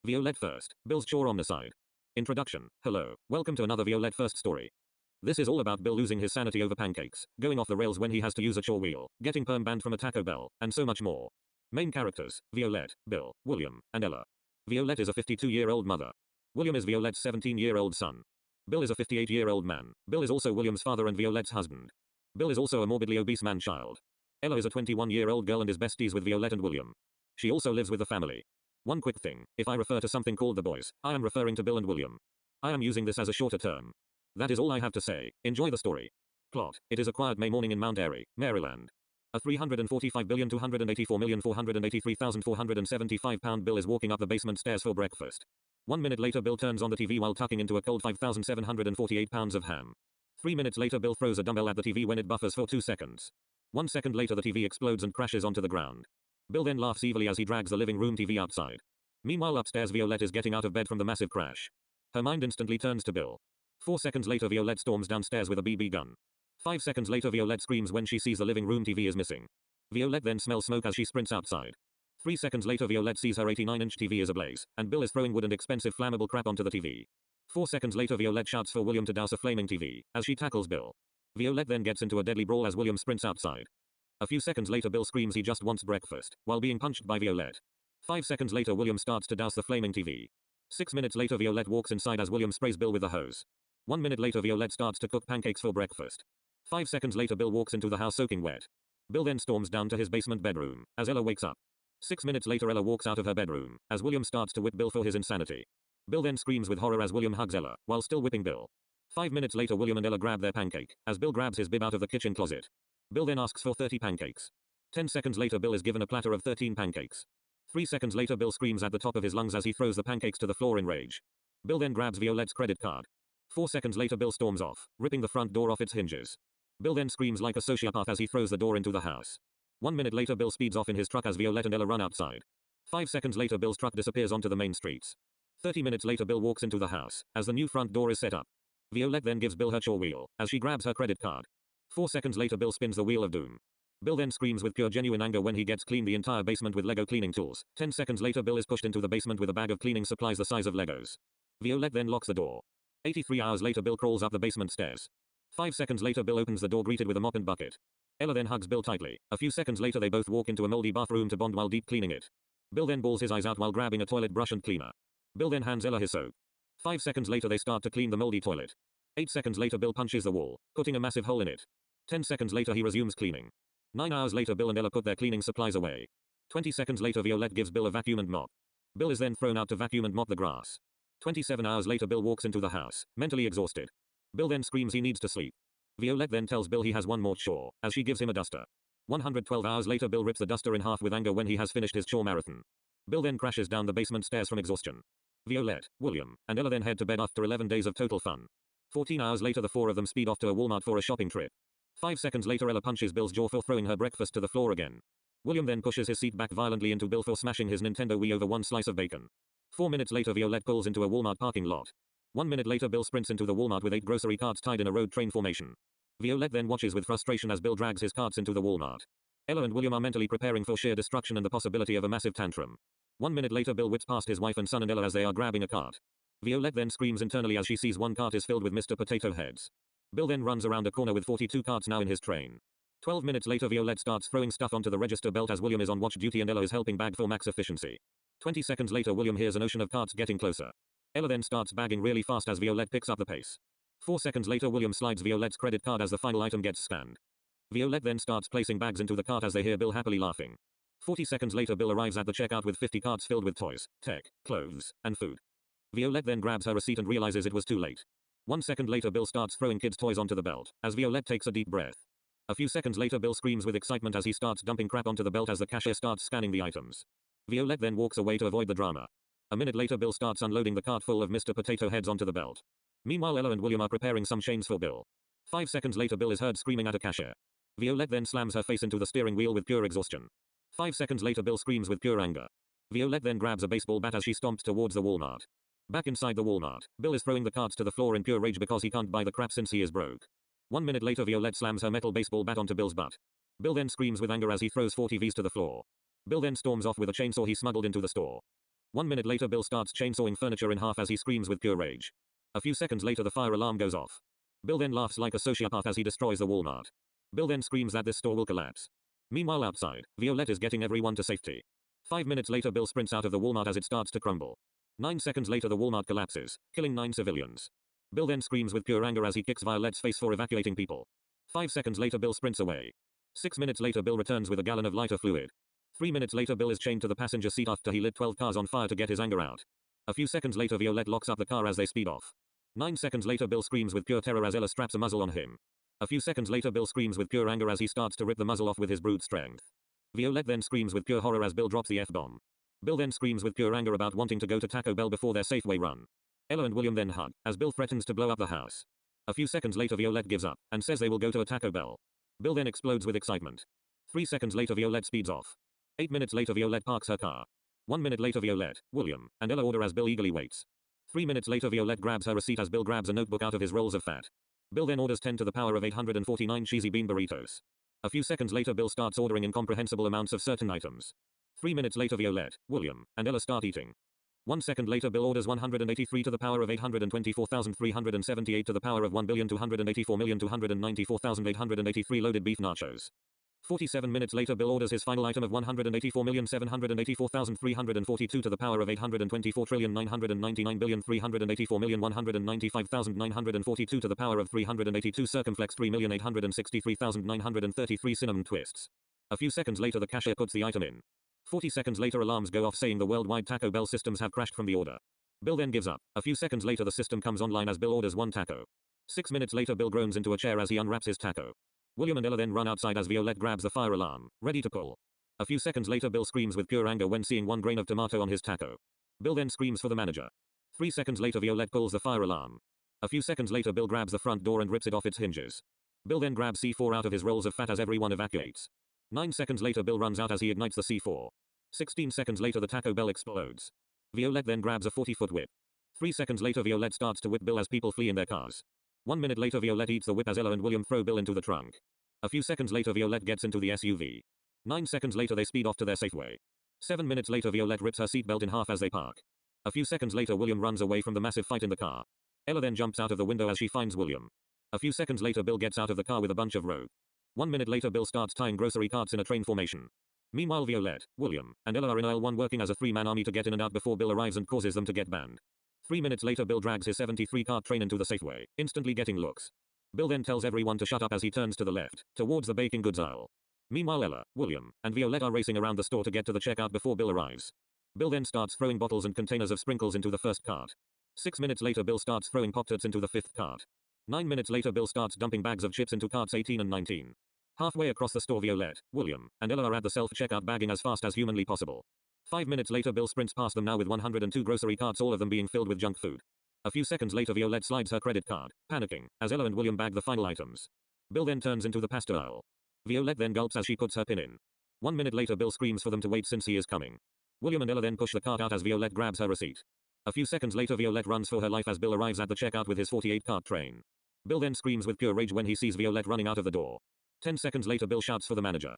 Violette1st, Bill's chore omnicide. Introduction. Hello, welcome to another Violette1st story. This is all about Bill losing his sanity over pancakes, going off the rails when he has to use a chore wheel, getting perm banned from a Taco Bell, and so much more. Main characters, Violette, Bill, William, and Ella. Violette is a 52-year-old mother. William is Violette's 17-year-old son. Bill is a 58-year-old man. Bill is also William's father and Violette's husband. Bill is also a morbidly obese man-child. Ella is a 21-year-old girl and is besties with Violette and William. She also lives with the family. One quick thing, if I refer to something called the boys, I am referring to Bill and William. I am using this as a shorter term. That is all I have to say. Enjoy the story. Plot. It is a quiet May morning in Mount Airy, Maryland. A £345,284,483,475 bill is walking up the basement stairs for breakfast. 1 minute later Bill turns on the TV while tucking into a cold 5,748 pounds of ham. 3 minutes later Bill throws a dumbbell at the TV when it buffers for 2 seconds. 1 second later the TV explodes and crashes onto the ground. Bill then laughs evilly as he drags the living room TV outside. Meanwhile upstairs Violette is getting out of bed from the massive crash. Her mind instantly turns to Bill. 4 seconds later Violette storms downstairs with a BB gun. 5 seconds later Violette screams when she sees the living room TV is missing. Violette then smells smoke as she sprints outside. 3 seconds later Violette sees her 89-inch TV is ablaze, and Bill is throwing wood and expensive flammable crap onto the TV. 4 seconds later Violette shouts for William to douse a flaming TV, as she tackles Bill. Violette then gets into a deadly brawl as William sprints outside. A few seconds later Bill screams he just wants breakfast, while being punched by Violette. 5 seconds later William starts to douse the flaming TV. 6 minutes later Violette walks inside as William sprays Bill with a hose. 1 minute later Violette starts to cook pancakes for breakfast. 5 seconds later Bill walks into the house soaking wet. Bill then storms down to his basement bedroom, as Ella wakes up. 6 minutes later Ella walks out of her bedroom, as William starts to whip Bill for his insanity. Bill then screams with horror as William hugs Ella, while still whipping Bill. 5 minutes later William and Ella grab their pancake, as Bill grabs his bib out of the kitchen closet. Bill then asks for 30 pancakes. 10 seconds later Bill is given a platter of 13 pancakes. 3 seconds later Bill screams at the top of his lungs as he throws the pancakes to the floor in rage. Bill then grabs Violette's credit card. 4 seconds later Bill storms off, ripping the front door off its hinges. Bill then screams like a sociopath as he throws the door into the house. 1 minute later Bill speeds off in his truck as Violette and Ella run outside. 5 seconds later Bill's truck disappears onto the main streets. 30 minutes later Bill walks into the house, as the new front door is set up. Violette then gives Bill her chore wheel, as she grabs her credit card. 4 seconds later Bill spins the wheel of doom. Bill then screams with pure genuine anger when he gets clean the entire basement with Lego cleaning tools. 10 seconds later Bill is pushed into the basement with a bag of cleaning supplies the size of Legos. Violette then locks the door. 83 hours later Bill crawls up the basement stairs. 5 seconds later Bill opens the door greeted with a mop and bucket. Ella then hugs Bill tightly. A few seconds later they both walk into a moldy bathroom to bond while deep cleaning it. Bill then bawls his eyes out while grabbing a toilet brush and cleaner. Bill then hands Ella his soap. 5 seconds later they start to clean the moldy toilet. 8 seconds later Bill punches the wall, putting a massive hole in it. 10 seconds later he resumes cleaning. 9 hours later Bill and Ella put their cleaning supplies away. 20 seconds later Violette gives Bill a vacuum and mop. Bill is then thrown out to vacuum and mop the grass. 27 hours later Bill walks into the house, mentally exhausted. Bill then screams he needs to sleep. Violette then tells Bill he has one more chore, as she gives him a duster. 112 hours later Bill rips the duster in half with anger when he has finished his chore marathon. Bill then crashes down the basement stairs from exhaustion. Violette, William, and Ella then head to bed after 11 days of total fun. 14 hours later the four of them speed off to a Walmart for a shopping trip. 5 seconds later Ella punches Bill's jaw for throwing her breakfast to the floor again. William then pushes his seat back violently into Bill for smashing his Nintendo Wii over one slice of bacon. 4 minutes later Violette pulls into a Walmart parking lot. 1 minute later Bill sprints into the Walmart with 8 grocery carts tied in a road train formation. Violette then watches with frustration as Bill drags his carts into the Walmart. Ella and William are mentally preparing for sheer destruction and the possibility of a massive tantrum. 1 minute later Bill whips past his wife and son and Ella as they are grabbing a cart. Violette then screams internally as she sees one cart is filled with Mr. Potato Heads. Bill then runs around a corner with 42 carts now in his train. 12 minutes later Violette starts throwing stuff onto the register belt as William is on watch duty and Ella is helping bag for max efficiency. 20 seconds later William hears an ocean of carts getting closer. Ella then starts bagging really fast as Violette picks up the pace. 4 seconds later William slides Violette's credit card as the final item gets scanned. Violette then starts placing bags into the cart as they hear Bill happily laughing. 40 seconds later Bill arrives at the checkout with 50 carts filled with toys, tech, clothes, and food. Violette then grabs her receipt and realizes it was too late. 1 second later Bill starts throwing kids' toys onto the belt, as Violette takes a deep breath. A few seconds later Bill screams with excitement as he starts dumping crap onto the belt as the cashier starts scanning the items. Violette then walks away to avoid the drama. A minute later Bill starts unloading the cart full of Mr. Potato Heads onto the belt. Meanwhile Ella and William are preparing some chains for Bill. 5 seconds later Bill is heard screaming at a cashier. Violette then slams her face into the steering wheel with pure exhaustion. 5 seconds later Bill screams with pure anger. Violette then grabs a baseball bat as she stomps towards the Walmart. Back inside the Walmart, Bill is throwing the carts to the floor in pure rage because he can't buy the crap since he is broke. 1 minute later Violette slams her metal baseball bat onto Bill's butt. Bill then screams with anger as he throws 4 TVs to the floor. Bill then storms off with a chainsaw he smuggled into the store. 1 minute later Bill starts chainsawing furniture in half as he screams with pure rage. A few seconds later the fire alarm goes off. Bill then laughs like a sociopath as he destroys the Walmart. Bill then screams that this store will collapse. Meanwhile outside, Violette is getting everyone to safety. 5 minutes later Bill sprints out of the Walmart as it starts to crumble. 9 seconds later the Walmart collapses, killing 9 civilians. Bill then screams with pure anger as he kicks Violette's face for evacuating people. 5 seconds later Bill sprints away. 6 minutes later Bill returns with a gallon of lighter fluid. 3 minutes later Bill is chained to the passenger seat after he lit 12 cars on fire to get his anger out. A few seconds later Violette locks up the car as they speed off. 9 seconds later Bill screams with pure terror as Ella straps a muzzle on him. A few seconds later Bill screams with pure anger as he starts to rip the muzzle off with his brute strength. Violette then screams with pure horror as Bill drops the F-bomb. Bill then screams with pure anger about wanting to go to Taco Bell before their Safeway run. Ella and William then hug, as Bill threatens to blow up the house. A few seconds later Violette gives up, and says they will go to a Taco Bell. Bill then explodes with excitement. 3 seconds later Violette speeds off. 8 minutes later Violette parks her car. 1 minute later Violette, William, and Ella order as Bill eagerly waits. 3 minutes later Violette grabs her receipt as Bill grabs a notebook out of his rolls of fat. Bill then orders 10 to the power of 849 cheesy bean burritos. A few seconds later Bill starts ordering incomprehensible amounts of certain items. 3 minutes later Violette, William, and Ella start eating. 1 second later Bill orders 183 to the power of 824,378 to the power of 1,284,294,883 loaded beef nachos. 47 minutes later Bill orders his final item of 184,784,342 to the power of 824,999,384,195,942 to the power of 382 circumflex 3,863,933 cinnamon twists. A few seconds later the cashier puts the item in. 40 seconds later alarms go off saying the worldwide Taco Bell systems have crashed from the order. Bill then gives up. A few seconds later the system comes online as Bill orders 1 taco. 6 minutes later Bill groans into a chair as he unwraps his taco. William and Ella then run outside as Violette grabs the fire alarm, ready to pull. A few seconds later Bill screams with pure anger when seeing 1 grain of tomato on his taco. Bill then screams for the manager. 3 seconds later Violette pulls the fire alarm. A few seconds later Bill grabs the front door and rips it off its hinges. Bill then grabs C4 out of his rolls of fat as everyone evacuates. 9 seconds later Bill runs out as he ignites the C4. 16 seconds later the Taco Bell explodes. Violette then grabs a 40-foot whip. 3 seconds later Violette starts to whip Bill as people flee in their cars. 1 minute later Violette eats the whip as Ella and William throw Bill into the trunk. A few seconds later Violette gets into the SUV. 9 seconds later they speed off to their Safeway. 7 minutes later Violette rips her seatbelt in half as they park. A few seconds later William runs away from the massive fight in the car. Ella then jumps out of the window as she finds William. A few seconds later Bill gets out of the car with a bunch of rope. 1 minute later Bill starts tying grocery carts in a train formation. Meanwhile Violette, William, and Ella are in aisle 1 working as a 3-man army to get in and out before Bill arrives and causes them to get banned. 3 minutes later Bill drags his 73-cart train into the Safeway, instantly getting looks. Bill then tells everyone to shut up as he turns to the left, towards the baking goods aisle. Meanwhile Ella, William, and Violette are racing around the store to get to the checkout before Bill arrives. Bill then starts throwing bottles and containers of sprinkles into the first cart. 6 minutes later Bill starts throwing Pop-Tarts into the 5th cart. 9 minutes later Bill starts dumping bags of chips into carts 18 and 19. Halfway across the store Violette, William, and Ella are at the self-checkout bagging as fast as humanly possible. 5 minutes later Bill sprints past them now with 102 grocery carts, all of them being filled with junk food. A few seconds later Violette slides her credit card, panicking, as Ella and William bag the final items. Bill then turns into the pasta aisle. Violette then gulps as she puts her pin in. 1 minute later Bill screams for them to wait since he is coming. William and Ella then push the cart out as Violette grabs her receipt. A few seconds later Violette runs for her life as Bill arrives at the checkout with his 48-cart train. Bill then screams with pure rage when he sees Violette running out of the door. 10 seconds later Bill shouts for the manager.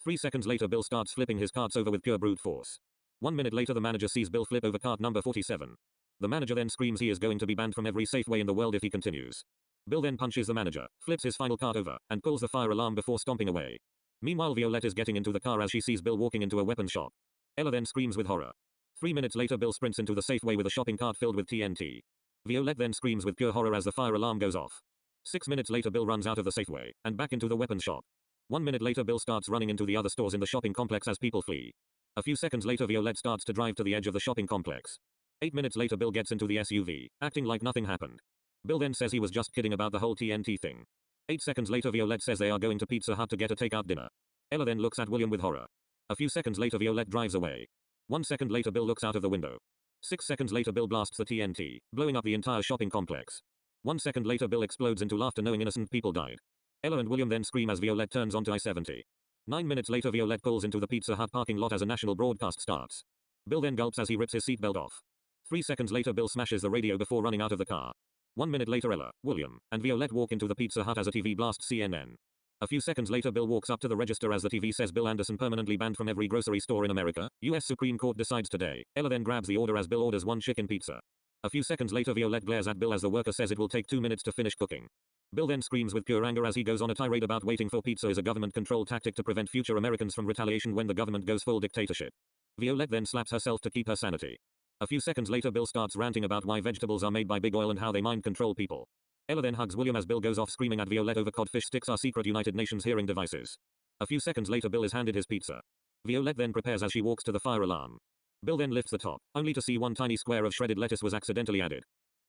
3 seconds later Bill starts flipping his carts over with pure brute force. 1 minute later the manager sees Bill flip over cart number 47. The manager then screams he is going to be banned from every Safeway in the world if he continues. Bill then punches the manager, flips his final cart over, and pulls the fire alarm before stomping away. Meanwhile Violette is getting into the car as she sees Bill walking into a weapons shop. Ella then screams with horror. 3 minutes later Bill sprints into the Safeway with a shopping cart filled with TNT. Violette then screams with pure horror as the fire alarm goes off. 6 minutes later Bill runs out of the Safeway, and back into the weapons shop. 1 minute later Bill starts running into the other stores in the shopping complex as people flee. A few seconds later Violette starts to drive to the edge of the shopping complex. 8 minutes later Bill gets into the SUV, acting like nothing happened. Bill then says he was just kidding about the whole TNT thing. 8 seconds later Violette says they are going to Pizza Hut to get a takeout dinner. Ella then looks at William with horror. A few seconds later Violette drives away. 1 second later Bill looks out of the window. 6 seconds later Bill blasts the TNT, blowing up the entire shopping complex. 1 second later Bill explodes into laughter knowing innocent people died. Ella and William then scream as Violette turns onto I-70. 9 minutes later Violette pulls into the Pizza Hut parking lot as a national broadcast starts. Bill then gulps as he rips his seatbelt off. 3 seconds later Bill smashes the radio before running out of the car. 1 minute later Ella, William, and Violette walk into the Pizza Hut as a TV blasts CNN. A few seconds later, Bill walks up to the register as the TV says Bill Anderson permanently banned from every grocery store in America. U.S. Supreme Court decides today. Ella then grabs the order as Bill orders one chicken pizza. A few seconds later, Violette glares at Bill as the worker says it will take 2 minutes to finish cooking. Bill then screams with pure anger as he goes on a tirade about waiting for pizza is a government control tactic to prevent future Americans from retaliation when the government goes full dictatorship. Violette then slaps herself to keep her sanity. A few seconds later, Bill starts ranting about why vegetables are made by big oil and how they mind control people. Ella then hugs William as Bill goes off screaming at Violette over codfish sticks are secret United Nations hearing devices. A few seconds later, Bill is handed his pizza. Violette then prepares as she walks to the fire alarm. Bill then lifts the top, only to see one tiny square of shredded lettuce was accidentally added.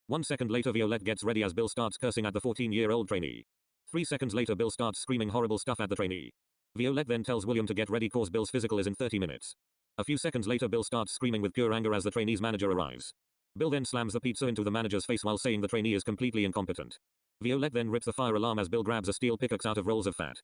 1 second later, Violette gets ready as Bill starts cursing at the 14-year-old trainee. 3 seconds later, Bill starts screaming horrible stuff at the trainee. Violette then tells William to get ready cause Bill's physical is in 30 minutes. A few seconds later, Bill starts screaming with pure anger as the trainee's manager arrives. Bill then slams the pizza into the manager's face while saying the trainee is completely incompetent. Violette then rips the fire alarm as Bill grabs a steel pickaxe out of rolls of fat.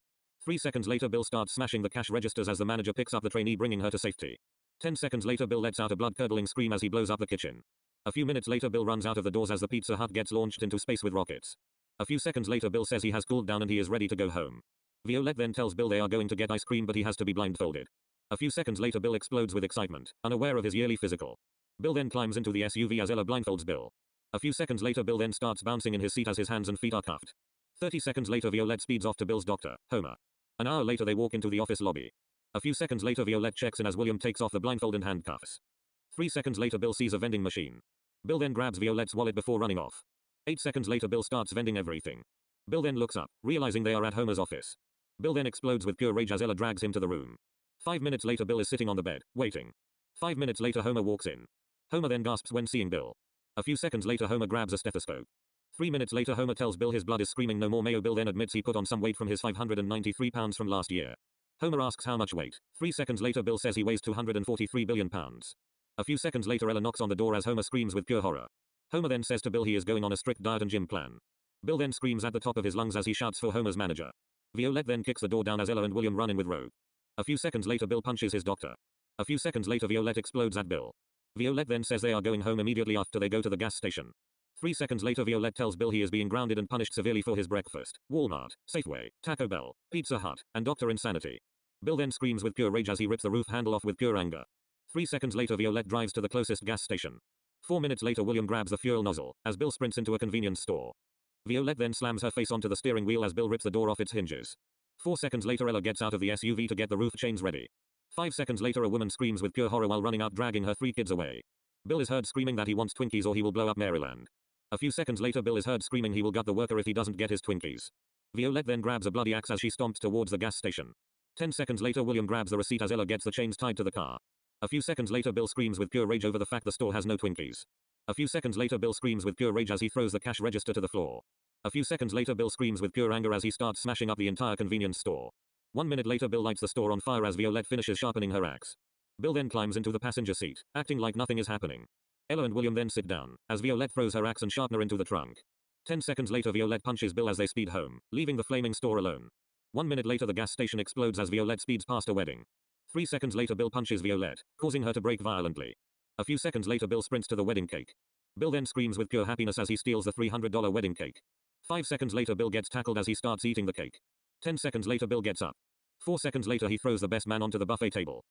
3 seconds later, Bill starts smashing the cash registers as the manager picks up the trainee, bringing her to safety. 10 seconds later, Bill lets out a blood-curdling scream as he blows up the kitchen. A few minutes later, Bill runs out of the doors as the Pizza Hut gets launched into space with rockets. A few seconds later, Bill says he has cooled down and he is ready to go home. Violette then tells Bill they are going to get ice cream but he has to be blindfolded. A few seconds later, Bill explodes with excitement, unaware of his yearly physical. Bill then climbs into the SUV as Ella blindfolds Bill. A few seconds later, Bill then starts bouncing in his seat as his hands and feet are cuffed. 30 seconds later, Violette speeds off to Bill's doctor, Homer. An hour later, they walk into the office lobby. A few seconds later, Violette checks in as William takes off the blindfold and handcuffs. 3 seconds later, Bill sees a vending machine. Bill then grabs Violette's wallet before running off. 8 seconds later, Bill starts vending everything. Bill then looks up, realizing they are at Homer's office. Bill then explodes with pure rage as Ella drags him to the room. 5 minutes later, Bill is sitting on the bed, waiting. 5 minutes later, Homer walks in. Homer then gasps when seeing Bill. A few seconds later, Homer grabs a stethoscope. 3 minutes later, Homer tells Bill his blood is screaming no more mayo. Bill then admits he put on some weight from his 593 pounds from last year. Homer asks how much weight. 3 seconds later, Bill says he weighs 243 billion pounds. A few seconds later, Ella knocks on the door as Homer screams with pure horror. Homer then says to Bill he is going on a strict diet and gym plan. Bill then screams at the top of his lungs as he shouts for Homer's manager. Violette then kicks the door down as Ella and William run in with Rogue. A few seconds later, Bill punches his doctor. A few seconds later, Violette explodes at Bill. Violette then says they are going home immediately after they go to the gas station. 3 seconds later, Violette tells Bill he is being grounded and punished severely for his breakfast, Walmart, Safeway, Taco Bell, Pizza Hut, and Dr. Insanity. Bill then screams with pure rage as he rips the roof handle off with pure anger. 3 seconds later, Violette drives to the closest gas station. 4 minutes later, William grabs the fuel nozzle, as Bill sprints into a convenience store. Violette then slams her face onto the steering wheel as Bill rips the door off its hinges. 4 seconds later, Ella gets out of the SUV to get the roof chains ready. 5 seconds later, a woman screams with pure horror while running out, dragging her 3 kids away. Bill is heard screaming that he wants Twinkies or he will blow up Maryland. A few seconds later, Bill is heard screaming he will gut the worker if he doesn't get his Twinkies. Violette then grabs a bloody axe as she stomps towards the gas station. 10 seconds later, William grabs the receipt as Ella gets the chains tied to the car. A few seconds later, Bill screams with pure rage over the fact the store has no Twinkies. A few seconds later, Bill screams with pure rage as he throws the cash register to the floor. A few seconds later, Bill screams with pure anger as he starts smashing up the entire convenience store. 1 minute later, Bill lights the store on fire as Violette finishes sharpening her axe. Bill then climbs into the passenger seat, acting like nothing is happening. Ella and William then sit down, as Violette throws her axe and sharpener into the trunk. 10 seconds later, Violette punches Bill as they speed home, leaving the flaming store alone. 1 minute later, the gas station explodes as Violette speeds past a wedding. 3 seconds later, Bill punches Violette, causing her to break violently. A few seconds later, Bill sprints to the wedding cake. Bill then screams with pure happiness as he steals the $300 wedding cake. 5 seconds later, Bill gets tackled as he starts eating the cake. 10 seconds later, Bill gets up. 4 seconds later, he throws the best man onto the buffet table.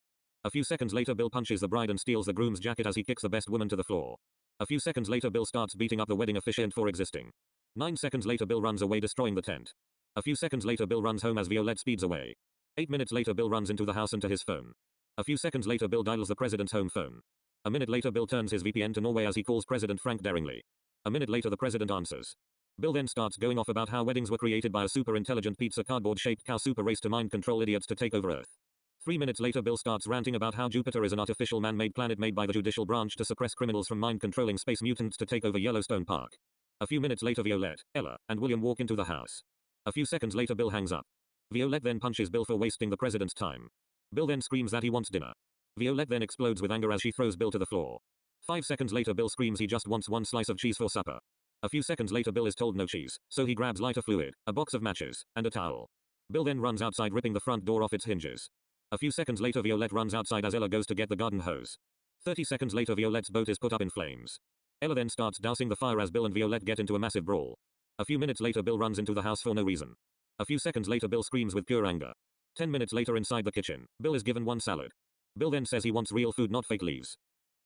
A few seconds later, Bill punches the bride and steals the groom's jacket as he kicks the best woman to the floor. A few seconds later, Bill starts beating up the wedding officiant for existing. 9 seconds later, Bill runs away, destroying the tent. A few seconds later, Bill runs home as Violette speeds away. 8 minutes later, Bill runs into the house and to his phone. A few seconds later, Bill dials the president's home phone. A minute later, Bill turns his VPN to Norway as he calls President Frank daringly. A minute later, the president answers. Bill then starts going off about how weddings were created by a super intelligent pizza cardboard-shaped cow super race to mind control idiots to take over Earth. 3 minutes later, Bill starts ranting about how Jupiter is an artificial man-made planet made by the judicial branch to suppress criminals from mind-controlling space mutants to take over Yellowstone Park. A few minutes later, Violette, Ella, and William walk into the house. A few seconds later, Bill hangs up. Violette then punches Bill for wasting the president's time. Bill then screams that he wants dinner. Violette then explodes with anger as she throws Bill to the floor. 5 seconds later, Bill screams he just wants one slice of cheese for supper. A few seconds later, Bill is told no cheese, so he grabs lighter fluid, a box of matches, and a towel. Bill then runs outside, ripping the front door off its hinges. A few seconds later, Violette runs outside as Ella goes to get the garden hose. 30 seconds later, Violette's boat is put up in flames. Ella then starts dousing the fire as Bill and Violette get into a massive brawl. A few minutes later, Bill runs into the house for no reason. A few seconds later Bill screams with pure anger. 10 minutes later inside the kitchen, Bill is given one salad. Bill then says he wants real food, not fake leaves.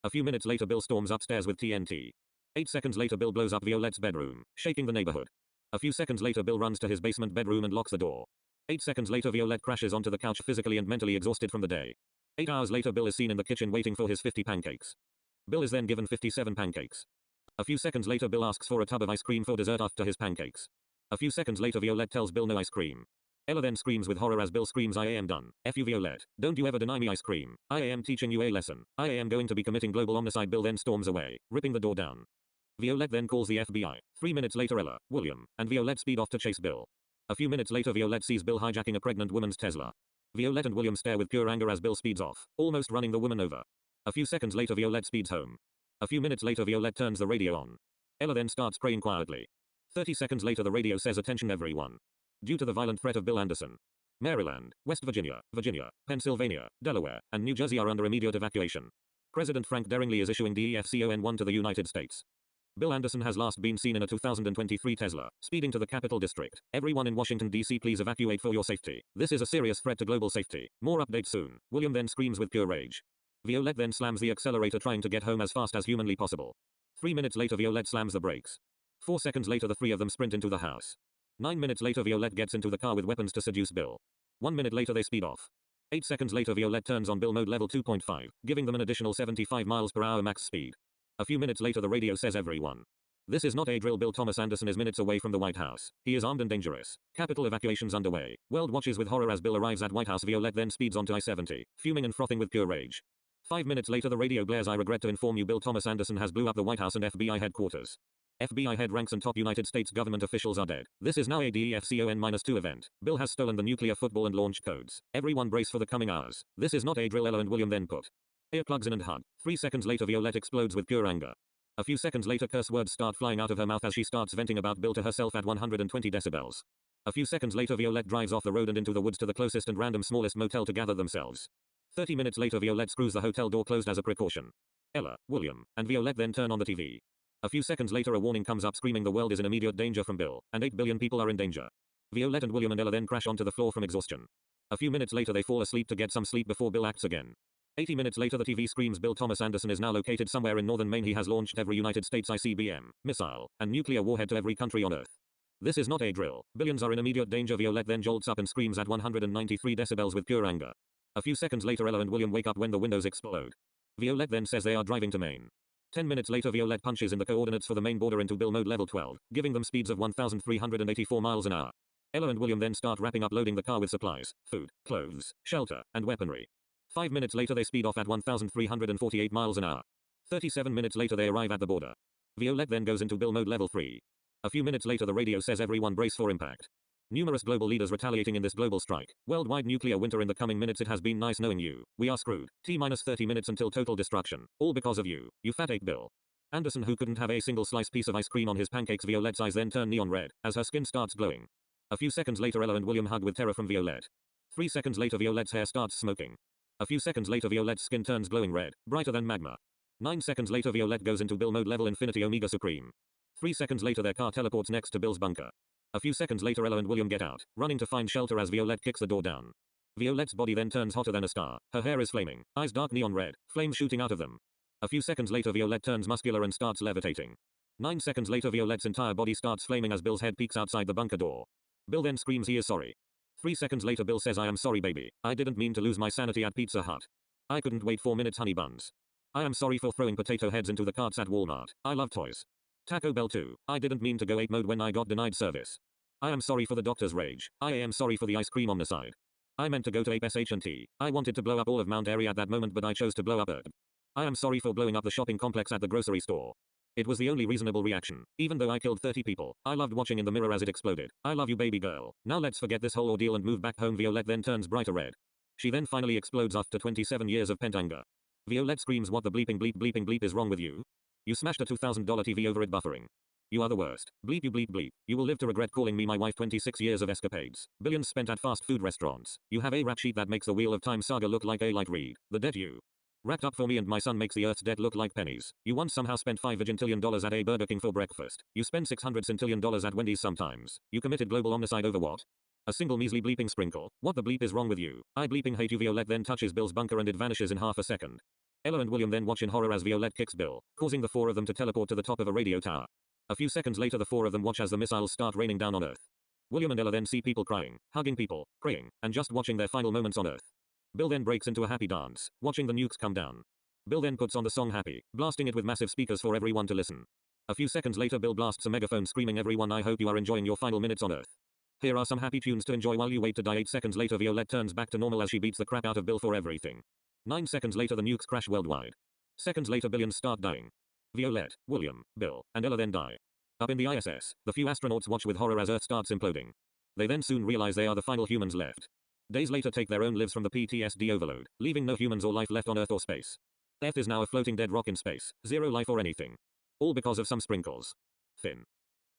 A few minutes later Bill storms upstairs with TNT. 8 seconds later Bill blows up Violette's bedroom, shaking the neighborhood. A few seconds later Bill runs to his basement bedroom and locks the door. 8 seconds later Violette crashes onto the couch physically and mentally exhausted from the day. 8 hours later Bill is seen in the kitchen waiting for his 50 pancakes. Bill is then given 57 pancakes. A few seconds later Bill asks for a tub of ice cream for dessert after his pancakes. A few seconds later Violette tells Bill no ice cream. Ella then screams with horror as Bill screams, I am done. F you Violette, don't you ever deny me ice cream. I am teaching you a lesson. I am going to be committing global omnicide. Bill then storms away, ripping the door down. Violette then calls the FBI. 3 minutes later Ella, William, and Violette speed off to chase Bill. A few minutes later Violette sees Bill hijacking a pregnant woman's Tesla. Violette and William stare with pure anger as Bill speeds off, almost running the woman over. A few seconds later Violette speeds home. A few minutes later Violette turns the radio on. Ella then starts praying quietly. 30 seconds later the radio says, attention everyone. Due to the violent threat of Bill Anderson, Maryland, West Virginia, Pennsylvania, Delaware, and New Jersey are under immediate evacuation. President Frank Deringly is issuing DEFCON1 to the United States. Bill Anderson has last been seen in a 2023 Tesla, speeding to the Capital District. Everyone in Washington, D.C. please evacuate for your safety. This is a serious threat to global safety. More updates soon. William then screams with pure rage. Violette then slams the accelerator trying to get home as fast as humanly possible. 3 minutes later Violette slams the brakes. 4 seconds later the three of them sprint into the house. 9 minutes later Violette gets into the car with weapons to seduce Bill. 1 minute later they speed off. 8 seconds later Violette turns on Bill mode level 2.5, giving them an additional 75 miles per hour max speed. A few minutes later the radio says, everyone. This is not a drill. Bill Thomas Anderson is minutes away from the White House. He is armed and dangerous. Capital evacuations underway. World watches with horror as Bill arrives at White House. Violette then speeds onto I-70, fuming and frothing with pure rage. 5 minutes later the radio blares, I regret to inform you Bill Thomas Anderson has blew up the White House and FBI headquarters. FBI head ranks and top United States government officials are dead. This is now a DEFCON-2 event. Bill has stolen the nuclear football and launch codes. Everyone brace for the coming hours. This is not a drill. Ella and William then put earplugs in and hug. 3 seconds later Violette explodes with pure anger. A few seconds later curse words start flying out of her mouth as she starts venting about Bill to herself at 120 decibels. A few seconds later Violette drives off the road and into the woods to the closest and random smallest motel to gather themselves. 30 minutes later Violette screws the hotel door closed as a precaution. Ella, William, and Violette then turn on the TV. A few seconds later a warning comes up screaming the world is in immediate danger from Bill, and 8 billion people are in danger. Violette and William and Ella then crash onto the floor from exhaustion. A few minutes later they fall asleep to get some sleep before Bill acts again. 80 minutes later the TV screams Bill Thomas Anderson is now located somewhere in northern Maine. He has launched every United States ICBM, missile, and nuclear warhead to every country on Earth. This is not a drill. Billions are in immediate danger. Violette then jolts up and screams at 193 decibels with pure anger. A few seconds later Ella and William wake up when the windows explode. Violette then says they are driving to Maine. 10 minutes later Violette punches in the coordinates for the Maine border into Bill mode level 12, giving them speeds of 1,384 miles an hour. Ella and William then start wrapping up loading the car with supplies, food, clothes, shelter, and weaponry. 5 minutes later they speed off at 1,348 miles an hour. 37 minutes later they arrive at the border. Violette then goes into Bill mode level 3. A few minutes later the radio says everyone brace for impact. Numerous global leaders retaliating in this global strike. Worldwide nuclear winter in the coming minutes. It has been nice knowing you. We are screwed. T-30 minutes until total destruction. All because of you. You fat ape Bill Anderson who couldn't have a single slice piece of ice cream on his pancakes. Violette's eyes then turn neon red as her skin starts glowing. A few seconds later Ella and William hug with terror from Violette. 3 seconds later Violette's hair starts smoking. A few seconds later Violette's skin turns glowing red, brighter than magma. 9 seconds later Violette goes into Bill mode level Infinity Omega Supreme. 3 seconds later their car teleports next to Bill's bunker. A few seconds later Ella and William get out, running to find shelter as Violette kicks the door down. Violette's body then turns hotter than a star. Her hair is flaming, eyes dark neon red, flames shooting out of them. A few seconds later Violette turns muscular and starts levitating. 9 seconds later Violette's entire body starts flaming as Bill's head peeks outside the bunker door. Bill then screams he is sorry. 3 seconds later Bill says I am sorry baby. I didn't mean to lose my sanity at Pizza Hut. I couldn't wait 4 minutes honey buns. I am sorry for throwing potato heads into the carts at Walmart. I love toys. Taco Bell too. I didn't mean to go ape mode when I got denied service. I am sorry for the doctor's rage. I am sorry for the ice cream omnicide. I meant to go to ape SH&T. I wanted to blow up all of Mount Airy at that moment but I chose to blow up Earth. I am sorry for blowing up the shopping complex at the grocery store. It was the only reasonable reaction. Even though I killed 30 people, I loved watching in the mirror as it exploded. I love you baby girl. Now let's forget this whole ordeal and move back home. Violette then turns brighter red. She then finally explodes after 27 years of pent anger. Violette screams what the bleeping bleep is wrong with you? You smashed a $2,000 TV over it buffering. You are the worst. Bleep you bleep bleep. You will live to regret calling me my wife. 26 years of escapades. Billions spent at fast food restaurants. You have a rap sheet that makes the Wheel of Time saga look like a light read. The debt you racked up for me and my son makes the Earth's debt look like pennies. You once somehow spent $5 bajillion at a Burger King for breakfast. You spend $600 centillion at Wendy's sometimes. You committed global omnicide over what? A single measly bleeping sprinkle. What the bleep is wrong with you? I bleeping hate you. Violette then touches Bill's bunker and it vanishes in half a second. Ella and William then watch in horror as Violette kicks Bill, causing the four of them to teleport to the top of a radio tower. A few seconds later the four of them watch as the missiles start raining down on Earth. William and Ella then see people crying, hugging people, praying, and just watching their final moments on Earth. Bill then breaks into a happy dance, watching the nukes come down. Bill then puts on the song Happy, blasting it with massive speakers for everyone to listen. A few seconds later Bill blasts a megaphone screaming, everyone, I hope you are enjoying your final minutes on Earth. Here are some happy tunes to enjoy while you wait to die. 8 seconds later Violette turns back to normal as she beats the crap out of Bill for everything. 9 seconds later the nukes crash worldwide. Seconds later billions start dying. Violette, William, Bill, and Ella then die. Up in the ISS, the few astronauts watch with horror as Earth starts imploding. They then soon realize they are the final humans left. Days later take their own lives from the PTSD overload, leaving no humans or life left on Earth or space. Earth is now a floating dead rock in space, zero life or anything. All because of some sprinkles. Finn.